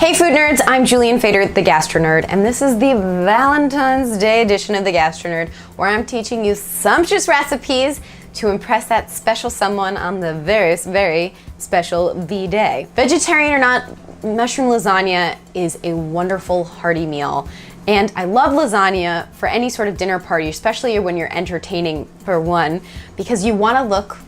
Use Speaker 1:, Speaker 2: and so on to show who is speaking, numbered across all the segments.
Speaker 1: Hey food nerds, I'm Julian Fader, the Gastro Nerd, and this is the Valentine's Day edition of the Gastro Nerd, where I'm teaching you sumptuous recipes to impress that special someone on the very, very special V-Day. Vegetarian or not, mushroom lasagna is a wonderful, hearty meal. And I love lasagna for any sort of dinner party, especially when you're entertaining for one, because you want to look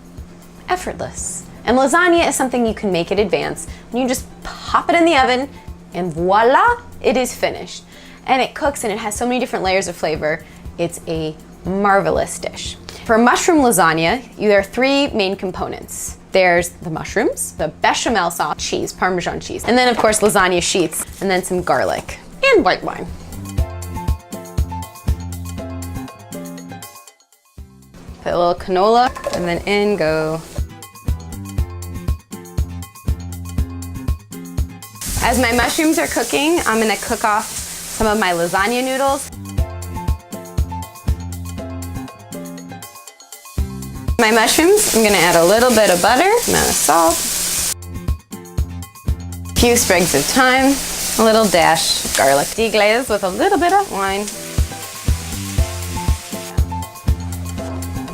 Speaker 1: effortless. And lasagna is something you can make in advance. And you just pop it in the oven and voila, it is finished. And it cooks and it has so many different layers of flavor. It's a marvelous dish. For mushroom lasagna, there are three main components. There's the mushrooms, the bechamel sauce, cheese, Parmesan cheese, and then of course lasagna sheets, and then some garlic and white wine. Put a little canola, and then in go. As my mushrooms are cooking, I'm gonna cook off some of my lasagna noodles. My mushrooms, I'm gonna add a little bit of butter, amount of salt, a few sprigs of thyme, a little dash of garlic. Deglaze with a little bit of wine.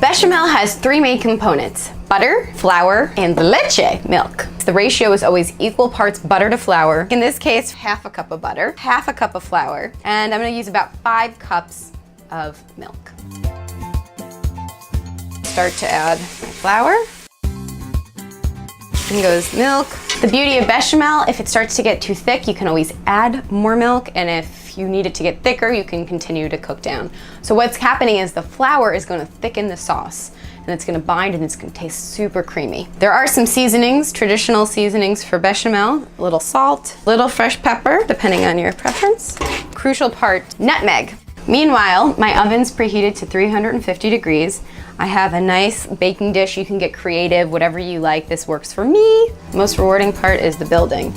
Speaker 1: Bechamel has three main components: butter, flour, and leche, milk. The ratio is always equal parts butter to flour. In this case, half a cup of butter, half a cup of flour, and I'm gonna use about 5 cups of milk. Start to add my flour. In goes milk. The beauty of bechamel, if it starts to get too thick, you can always add more milk, and if you need it to get thicker, you can continue to cook down. So what's happening is the flour is gonna thicken the sauce, and it's gonna bind and it's gonna taste super creamy. There are some seasonings, traditional seasonings for bechamel, a little salt, little fresh pepper, depending on your preference. Crucial part, nutmeg. Meanwhile, my oven's preheated to 350 degrees. I have a nice baking dish. You can get creative, whatever you like. This works for me. The most rewarding part is the building.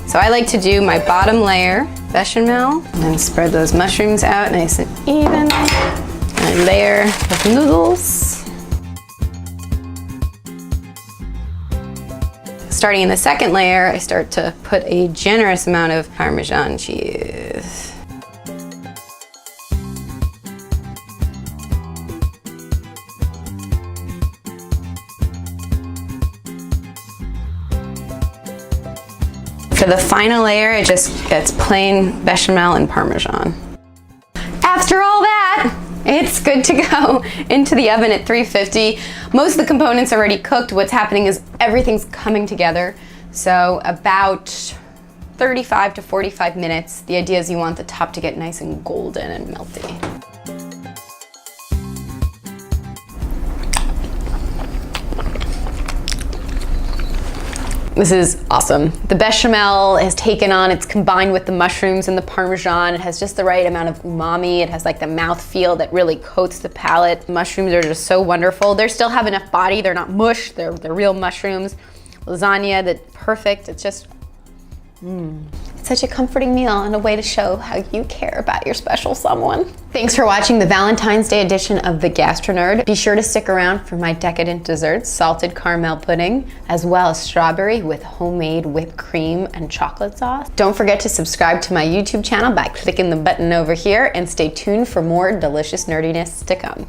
Speaker 1: So I like to do my bottom layer, bechamel, and then spread those mushrooms out nice and even. And a layer of noodles. Starting in the second layer, I start to put a generous amount of Parmesan cheese. For the final layer, it's plain bechamel and Parmesan. After all that, it's good to go into the oven at 350. Most of the components are already cooked. What's happening is everything's coming together. So about 35 to 45 minutes. The idea is you want the top to get nice and golden and melty. This is awesome. The bechamel has taken on, it's combined with the mushrooms and the Parmesan. It has just the right amount of umami. It has like the mouthfeel that really coats the palate. Mushrooms are just so wonderful. They still have enough body. They're not mush, they're real mushrooms. Lasagna, that's perfect. It's just, It's such a comforting meal and a way to show how you care about your special someone. Thanks for watching the Valentine's Day edition of The Gastro Nerd. Be sure to stick around for my decadent desserts, salted caramel pudding, as well as strawberry with homemade whipped cream and chocolate sauce. Don't forget to subscribe to my YouTube channel by clicking the button over here, and stay tuned for more delicious nerdiness to come.